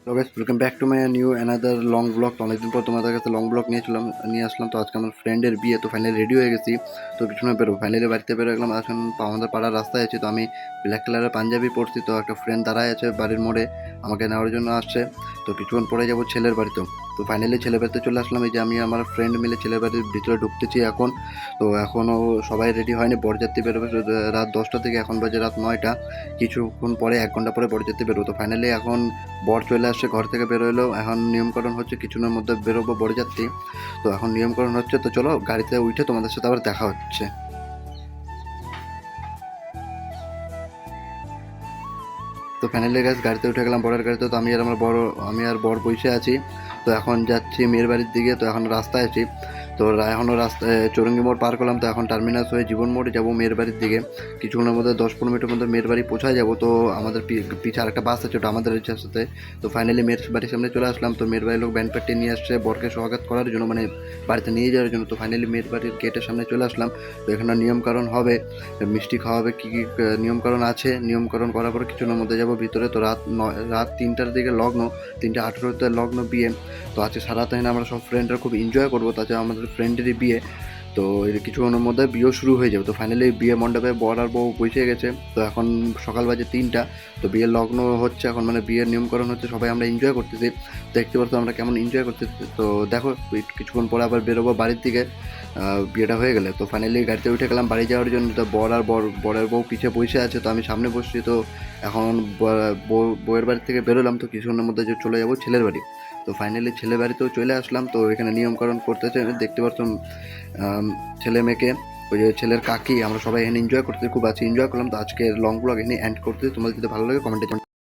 তো guys welcome back to my new another long blog. তো অনেকদিন পর তোমাদের কাছে লং ব্লগ নিয়ে আসলাম। তো আজকে আমার ফ্রেন্ডের বিয়ে, তো ফাইনালি রেডি হয়ে গেছি। তো কিছু না বেরো, ফাইনালি বাড়িতে বেরো গেলাম। এখন আমাদের পাড়ার রাস্তায় আছি। তো আমি ব্ল্যাক কালারের পাঞ্জাবি পরছি। তো একটা ফ্রেন্ড দাঁড়ায় আছে বাড়ির মোড়ে, আমাকে নেওয়ার জন্য আসছে। তো কিছুক্ষণ পরে যাবো ছেলের বাড়িতে। তো ফাইনালি ছেলের বাড়িতে চলে আসলাম। এই যে আমি আমার ফ্রেন্ড মিলে ছেলের বাড়ির ভিতরে ঢুকতেছি এখন। তো এখনও সবাই রেডি হয়নি, বরযাত্রী বেরোবে রাত 10টা থেকে, এখন বাজে রাত 9টা। কিছুক্ষণ পরে 1 ঘন্টা পরে বরযাত্রী বেরোবো। তো ফাইনালি এখন বর চলে আসছে, ঘর থেকে বেরোলো। এখন নিয়মকরণ হচ্ছে, কিছুক্ষণের মধ্যে বেরোবো বরযাত্রী। তো এখন নিয়মকরণ হচ্ছে, তো চলো গাড়িতে উঠে তোমাদের সাথে আবার দেখা হচ্ছে। তো ফাইনালি গাছ গাড়িতে উঠে গেলাম, বরের গাড়িতে। তো আমি আর বর বসে আছি। তো এখন যাচ্ছি মেয়ের বাড়ির দিকে। তো এখন রাস্তায় আছি। তো এখনও রাস্তায় চৌরঙ্গি মোড় পার করলাম। তো এখন টার্মিনাস হয়ে জীবন মোড়ে যাবো মেয়ের বাড়ির দিকে। কিছুক্ষণের মধ্যে 10-15 মিনিটের মধ্যে মেয়ের বাড়ি পৌঁছায় যাবো। তো আমাদের পিছে আরেকটা বাস আছে, ওটা আমাদের সাথে। তো ফাইনালি মেয়ের বাড়ির সামনে চলে আসলাম। তো মেয়ের বাড়ির লোক ব্যান্ড পার্টি নিয়ে আসছে বরকে স্বাগত করার জন্য, মানে বাড়িতে নিয়ে যাওয়ার জন্য। তো ফাইনালি মেয়ের বাড়ির গেটের সামনে চলে আসলাম। তো এখানে নিয়মকানুন হবে, মিষ্টি খাওয়াবে, কী কী নিয়মকানুন আছে। নিয়মকানুন করার পরে কিছুক্ষণের মধ্যে যাবো ভিতরে। তো রাত 3টার দিকে লগ্ন, 3:18 লগ্ন বিয়ে। তো আজকে সারা দিন আমরা সব ফ্রেন্ডরা খুব এনজয় করবো। তাছাড়া আমাদের ফ্রেন্ডেরই বিয়ে। তো এই কিছুক্ষণের মধ্যে বিয়েও শুরু হয়ে যাবে। তো ফাইনালি বিয়ে মণ্ডপে বর আর বউ বসে গেছে। তো এখন সকাল বাজে 3টা। তো বিয়ের লগ্ন হচ্ছে এখন, মানে বিয়ের নিয়মকরণ হচ্ছে, সবাই আমরা এনজয় করতেছি। দেখতে পাচ্ছ আমরা কেমন এনজয় করতেছি। তো দেখো কিছুক্ষণ পরে আবার বেরোবো বাড়ির দিকে বিয়েটা হয়ে গেলে। তো ফাইনালি গাড়িতে উঠে গেলাম বাড়ি যাওয়ার জন্য। তো বরের বউ পিছিয়ে বসে আছে, তো আমি সামনে বসছি। তো এখন বউয়ের বাড়ি থেকে বেরোলাম। তো কিছুক্ষণের মধ্যে যে চলে যাবো ছেলের বাড়ি। তো ফাইনালি ছেলের বাড়িতেও চলে আসলাম। তো এখানে নিয়মকরণ করতেছে, দেখতে পাচ্ছ ছেলে মেয়েকে, ওই যে ছেলের কাকি, আমরা সবাই এখানে এনজয় করতে খুব আছি, এনজয় করলাম। তো আজকে লং ব্লগ এখানে এন্ড করতে, তোমাদের যদি ভালো লাগে কমেন্টে